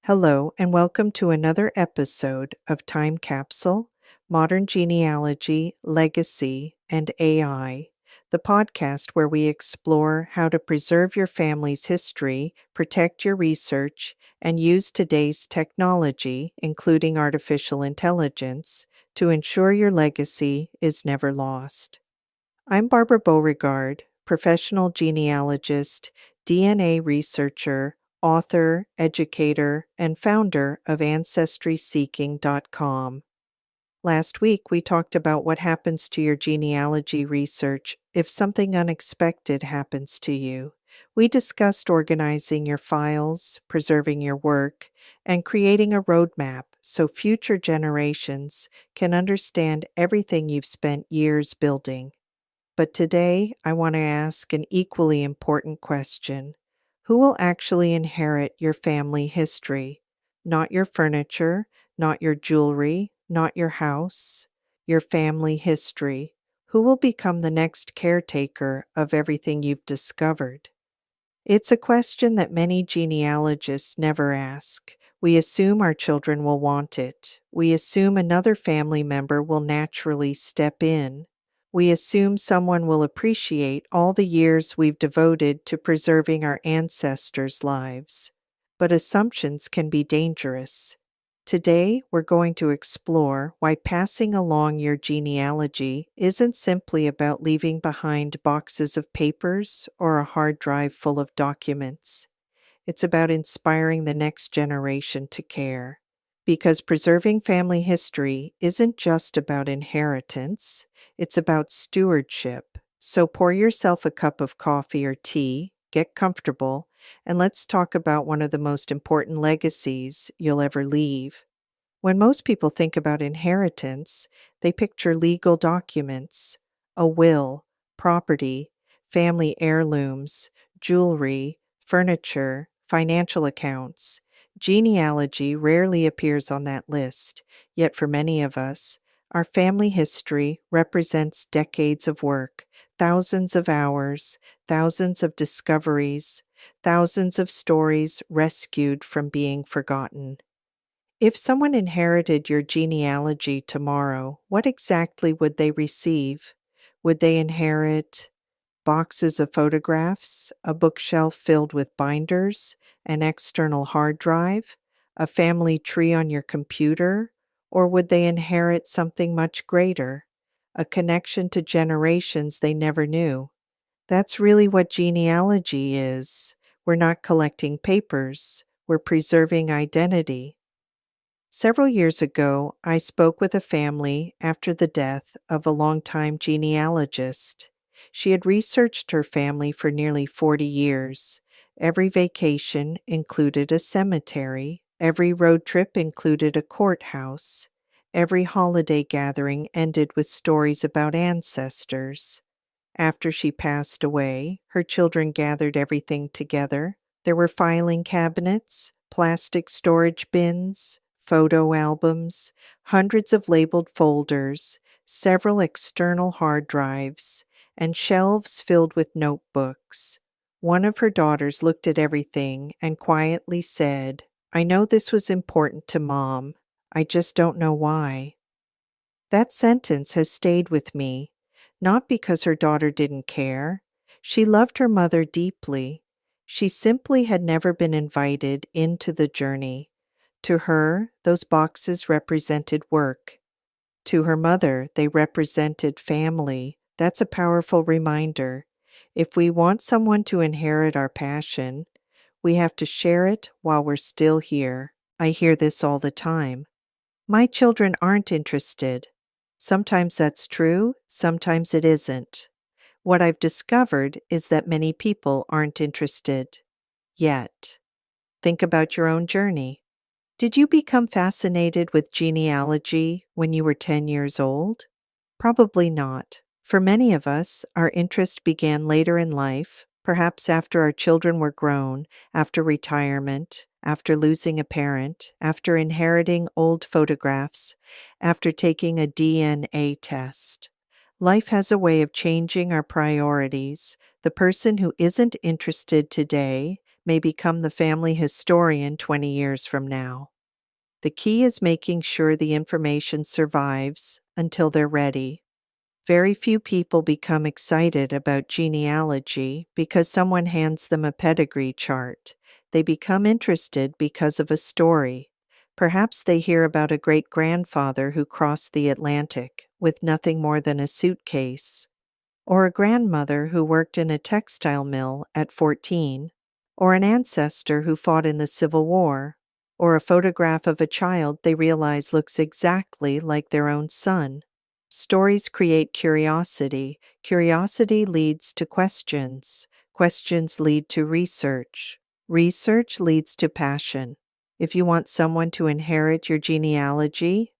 Hello, and welcome to another episode of TIME Capsule, Modern Genealogy, Legacy, and AI, the podcast where we explore how to preserve your family's history, protect your research, and use today's technology, including artificial intelligence, to ensure your legacy is never lost. I'm Barbara Beauregard, professional genealogist, DNA researcher, author, educator, and founder of AncestrySeeking.com. Last week, we talked about what happens to your genealogy research if something unexpected happens to you. We discussed organizing your files, preserving your work, and creating a roadmap so future generations can understand everything you've spent years building. But today, I want to ask an equally important question. Who will actually inherit your family history? Not your furniture, not your jewelry, not your house, your family history. Who will become the next caretaker of everything you've discovered? It's a question that many genealogists never ask. We assume our children will want it. We assume another family member will naturally step in. We assume someone will appreciate all the years we've devoted to preserving our ancestors' lives. But assumptions can be dangerous. Today, we're going to explore why passing along your genealogy isn't simply about leaving behind boxes of papers or a hard drive full of documents. It's about inspiring the next generation to care. Because preserving family history isn't just about inheritance, it's about stewardship. So pour yourself a cup of coffee or tea, get comfortable, and let's talk about one of the most important legacies you'll ever leave. When most people think about inheritance, they picture legal documents, a will, property, family heirlooms, jewelry, furniture, financial accounts. Genealogy rarely appears on that list, yet for many of us, our family history represents decades of work, thousands of hours, thousands of discoveries, thousands of stories rescued from being forgotten. If someone inherited your genealogy tomorrow, what exactly would they receive? Would they inherit boxes of photographs, a bookshelf filled with binders, an external hard drive, a family tree on your computer, or would they inherit something much greater, a connection to generations they never knew? That's really what genealogy is. We're not collecting papers, we're preserving identity. Several years ago, I spoke with a family after the death of a longtime genealogist. She had researched her family for nearly 40 years. Every vacation included a cemetery. Every road trip included a courthouse. Every holiday gathering ended with stories about ancestors. After she passed away, her children gathered everything together. There were filing cabinets, plastic storage bins, photo albums, hundreds of labeled folders, several external hard drives, and shelves filled with notebooks. One of her daughters looked at everything and quietly said, "I know this was important to Mom. I just don't know why." That sentence has stayed with me, not because her daughter didn't care. She loved her mother deeply. She simply had never been invited into the journey. To her, those boxes represented work. To her mother, they represented family. That's a powerful reminder. If we want someone to inherit our passion, we have to share it while we're still here. I hear this all the time. My children aren't interested. Sometimes that's true, sometimes it isn't. What I've discovered is that many people aren't interested. Yet. Think about your own journey. Did you become fascinated with genealogy when you were 10 years old? Probably not. For many of us, our interest began later in life, perhaps after our children were grown, after retirement, after losing a parent, after inheriting old photographs, after taking a DNA test. Life has a way of changing our priorities. The person who isn't interested today may become the family historian 20 years from now. The key is making sure the information survives until they're ready. Very few people become excited about genealogy because someone hands them a pedigree chart. They become interested because of a story. Perhaps they hear about a great-grandfather who crossed the Atlantic with nothing more than a suitcase, or a grandmother who worked in a textile mill at 14, or an ancestor who fought in the Civil War, or a photograph of a child they realize looks exactly like their own son. Stories create curiosity. Curiosity leads to questions. Questions lead to research. Research leads to passion. If you want someone to inherit your genealogy,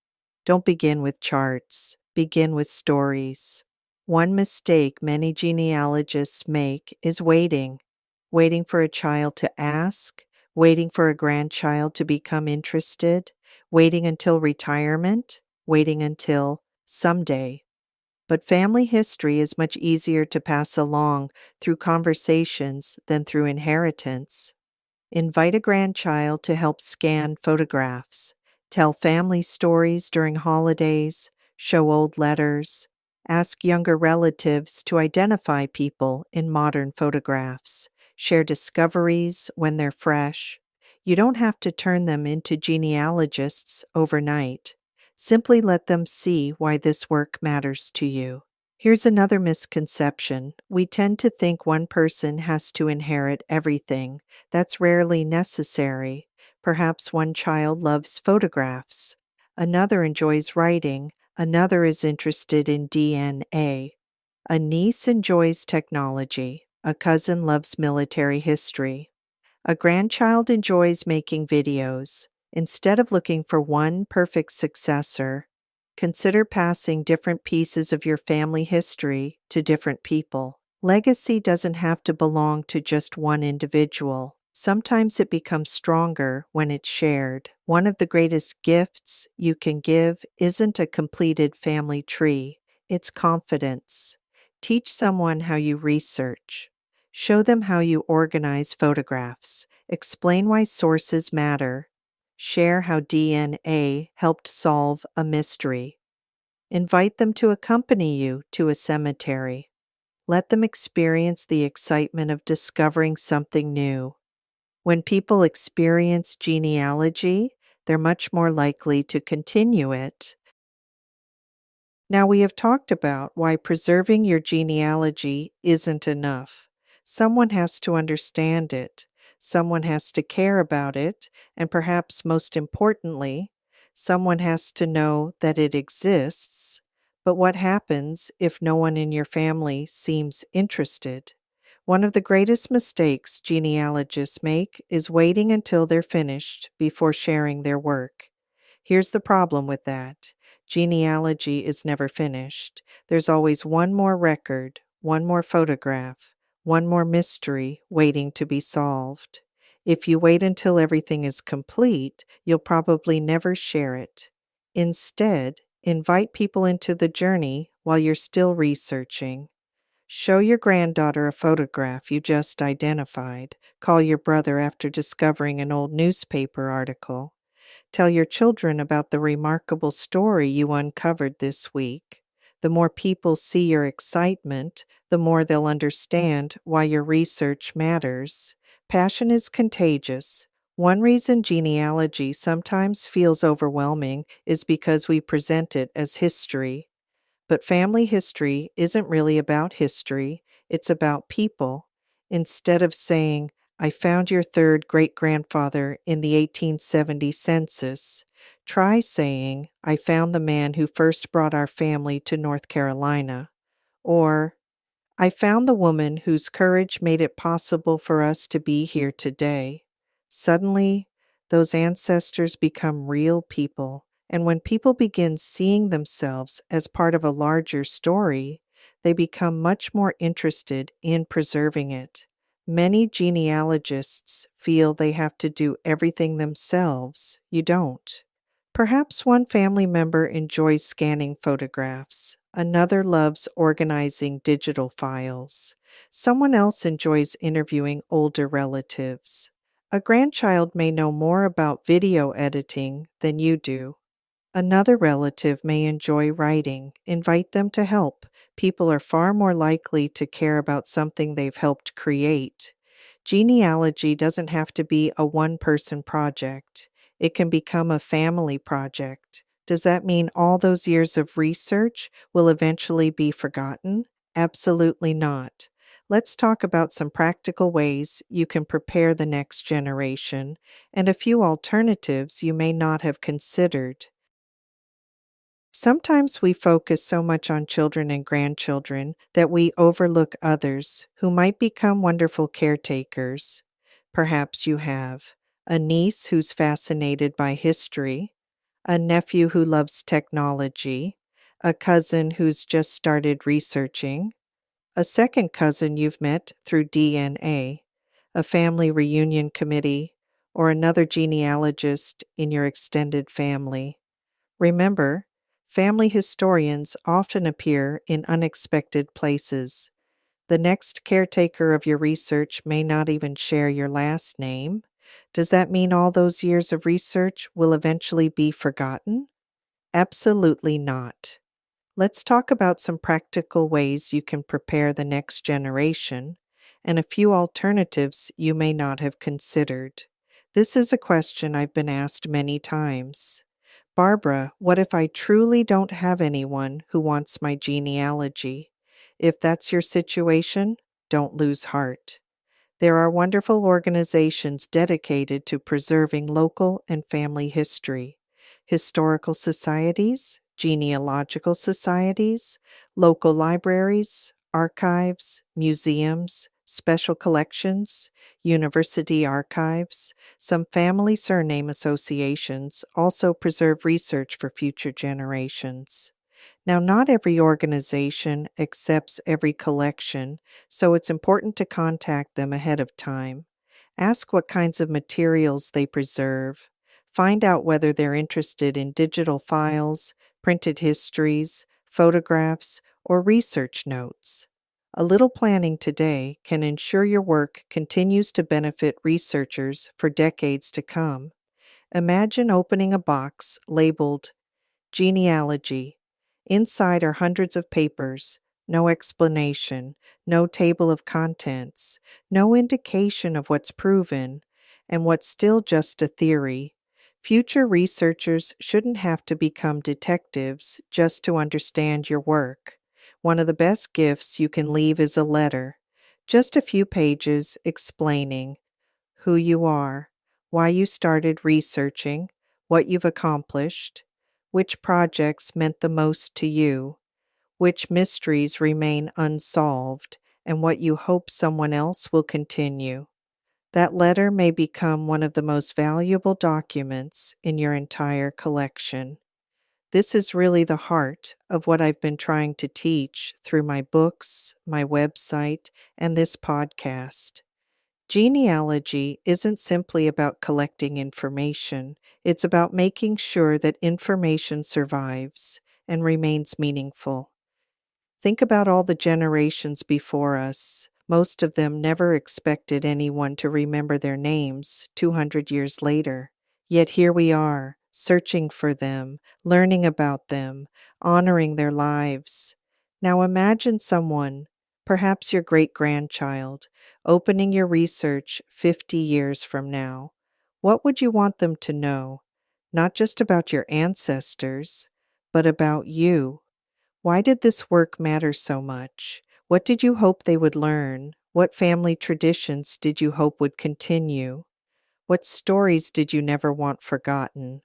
don't begin with charts. Begin with stories. One mistake many genealogists make is waiting. Waiting for a child to ask, waiting for a grandchild to become interested, waiting until retirement, waiting until someday. But family history is much easier to pass along through conversations than through inheritance. Invite a grandchild to help scan photographs. Tell family stories during holidays. Show old letters. Ask younger relatives to identify people in modern photographs. Share discoveries when they're fresh. You don't have to turn them into genealogists overnight. Simply let them see why this work matters to you. Here's another misconception. We tend to think one person has to inherit everything. That's rarely necessary. Perhaps one child loves photographs, another enjoys writing, another is interested in DNA. A niece enjoys technology, a cousin loves military history. A grandchild enjoys making videos. Instead of looking for one perfect successor, consider passing different pieces of your family history to different people. Legacy doesn't have to belong to just one individual. Sometimes it becomes stronger when it's shared. One of the greatest gifts you can give isn't a completed family tree, it's confidence. Teach someone how you research. Show them how you organize photographs. Explain why sources matter. Share how DNA helped solve a mystery. Invite them to accompany you to a cemetery. Let them experience the excitement of discovering something new. When people experience genealogy, they're much more likely to continue it. Now, we have talked about why preserving your genealogy isn't enough. Someone has to understand it, someone has to care about it, and perhaps most importantly, someone has to know that it exists. But what happens if no one in your family seems interested? One of the greatest mistakes genealogists make is waiting until they're finished before sharing their work. Here's the problem with that. Genealogy is never finished. There's always one more record, one more photograph, one more mystery waiting to be solved. If you wait until everything is complete, you'll probably never share it. Instead, invite people into the journey while you're still researching. Show your granddaughter a photograph you just identified. Call your brother after discovering an old newspaper article. Tell your children about the remarkable story you uncovered this week. The more people see your excitement, the more they'll understand why your research matters. Passion is contagious. One reason genealogy sometimes feels overwhelming is because we present it as history. But family history isn't really about history, it's about people. Instead of saying, I found your third great-grandfather in the 1870 census, try saying, I found the man who first brought our family to North Carolina. Or, I found the woman whose courage made it possible for us to be here today. Suddenly, those ancestors become real people, and when people begin seeing themselves as part of a larger story, they become much more interested in preserving it. Many genealogists feel they have to do everything themselves. You don't. Perhaps one family member enjoys scanning photographs. Another loves organizing digital files. Someone else enjoys interviewing older relatives. A grandchild may know more about video editing than you do. Another relative may enjoy writing. Invite them to help. People are far more likely to care about something they've helped create. Genealogy doesn't have to be a one person project, it can become a family project. Does that mean all those years of research will eventually be forgotten? Absolutely not. Let's talk about some practical ways you can prepare the next generation and a few alternatives you may not have considered. Sometimes we focus so much on children and grandchildren that we overlook others who might become wonderful caretakers. Perhaps you have a niece who's fascinated by history, a nephew who loves technology, a cousin who's just started researching, a second cousin you've met through DNA, a family reunion committee, or another genealogist in your extended family. Remember, family historians often appear in unexpected places. The next caretaker of your research may not even share your last name. Does that mean all those years of research will eventually be forgotten? Absolutely not. Let's talk about some practical ways you can prepare the next generation and a few alternatives you may not have considered. This is a question I've been asked many times. Barbara, what if I truly don't have anyone who wants my genealogy? If that's your situation, don't lose heart. There are wonderful organizations dedicated to preserving local and family history, historical societies, genealogical societies, local libraries, archives, museums, special collections, university archives. Some family surname associations also preserve research for future generations. Now, not every organization accepts every collection, so it's important to contact them ahead of time. Ask what kinds of materials they preserve. Find out whether they're interested in digital files, printed histories, photographs, or research notes. A little planning today can ensure your work continues to benefit researchers for decades to come. Imagine opening a box labeled Genealogy. Inside are hundreds of papers, no explanation, no table of contents, no indication of what's proven, and what's still just a theory. Future researchers shouldn't have to become detectives just to understand your work. One of the best gifts you can leave is a letter, just a few pages explaining who you are, why you started researching, what you've accomplished, which projects meant the most to you, which mysteries remain unsolved, and what you hope someone else will continue. That letter may become one of the most valuable documents in your entire collection. This is really the heart of what I've been trying to teach through my books, my website, and this podcast. Genealogy isn't simply about collecting information, it's about making sure that information survives and remains meaningful. Think about all the generations before us. Most of them never expected anyone to remember their names 200 years later. Yet here we are, searching for them, learning about them, honoring their lives. Now imagine someone, perhaps your great grandchild, opening your research 50 years from now. What would you want them to know? Not just about your ancestors, but about you. Why did this work matter so much? What did you hope they would learn? What family traditions did you hope would continue? What stories did you never want forgotten?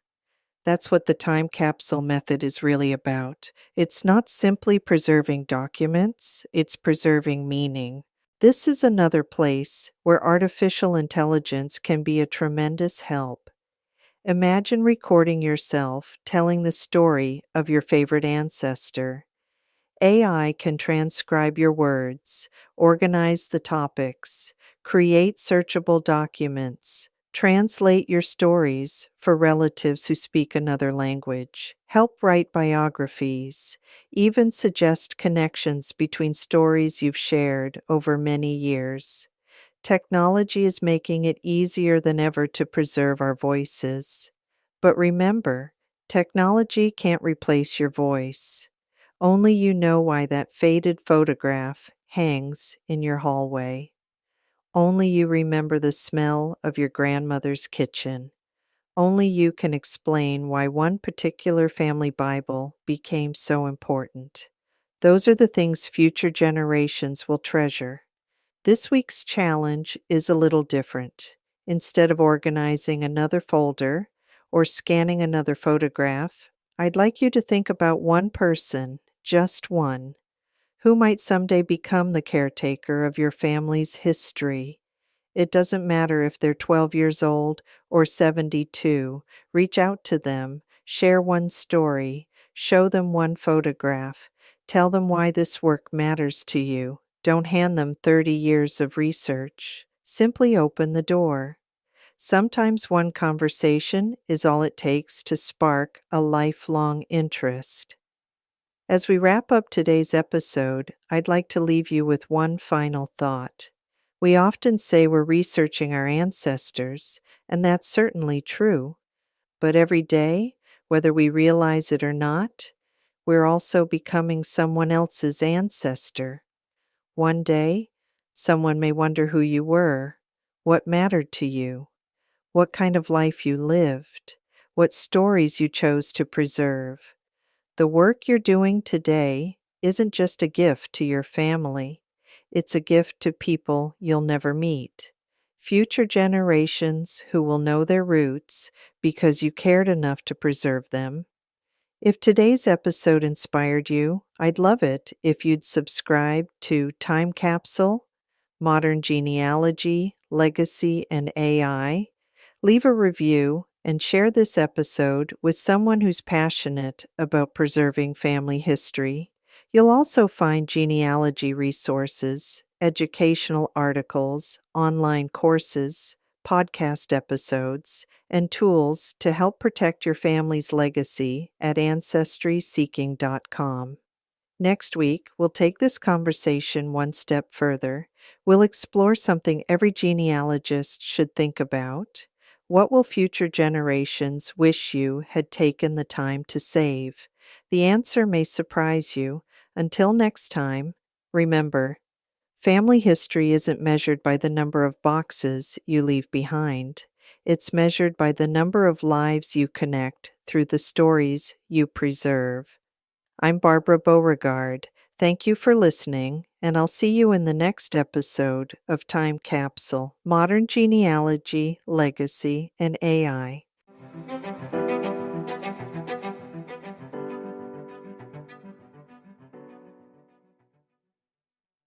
That's what the time capsule method is really about. It's not simply preserving documents, it's preserving meaning. This is another place where artificial intelligence can be a tremendous help. Imagine recording yourself telling the story of your favorite ancestor. AI can transcribe your words, organize the topics, create searchable documents, Translate your stories for relatives who speak another language. Help write biographies. Even suggest connections between stories you've shared over many years. Technology is making it easier than ever to preserve our voices. But remember, technology can't replace your voice. Only you know why that faded photograph hangs in your hallway. Only you remember the smell of your grandmother's kitchen. Only you can explain why one particular family Bible became so important. Those are the things future generations will treasure. This week's challenge is a little different. Instead of organizing another folder or scanning another photograph, I'd like you to think about one person, just one, who might someday become the caretaker of your family's history. It doesn't matter if they're 12 years old or 72. Reach out to them, share one story, show them one photograph, tell them why this work matters to you. Don't hand them 30 years of research. Simply open the door. Sometimes one conversation is all it takes to spark a lifelong interest. As we wrap up today's episode, I'd like to leave you with one final thought. We often say we're researching our ancestors, and that's certainly true. But every day, whether we realize it or not, we're also becoming someone else's ancestor. One day, someone may wonder who you were, what mattered to you, what kind of life you lived, what stories you chose to preserve. The work you're doing today isn't just a gift to your family, it's a gift to people you'll never meet. Future generations who will know their roots because you cared enough to preserve them. If today's episode inspired you, I'd love it if you'd subscribe to Time Capsule, Modern Genealogy, Legacy, and AI. Leave a review and share this episode with someone who's passionate about preserving family history. You'll also find genealogy resources, educational articles, online courses, podcast episodes, and tools to help protect your family's legacy at ancestryseeking.com. Next week, we'll take this conversation one step further. We'll explore something every genealogist should think about. What will future generations wish you had taken the time to save? The answer may surprise you. Until next time, remember, family history isn't measured by the number of boxes you leave behind. It's measured by the number of lives you connect through the stories you preserve. I'm Barbara Beauregard. Thank you for listening, and I'll see you in the next episode of Time Capsule, Modern Genealogy, Legacy, and AI.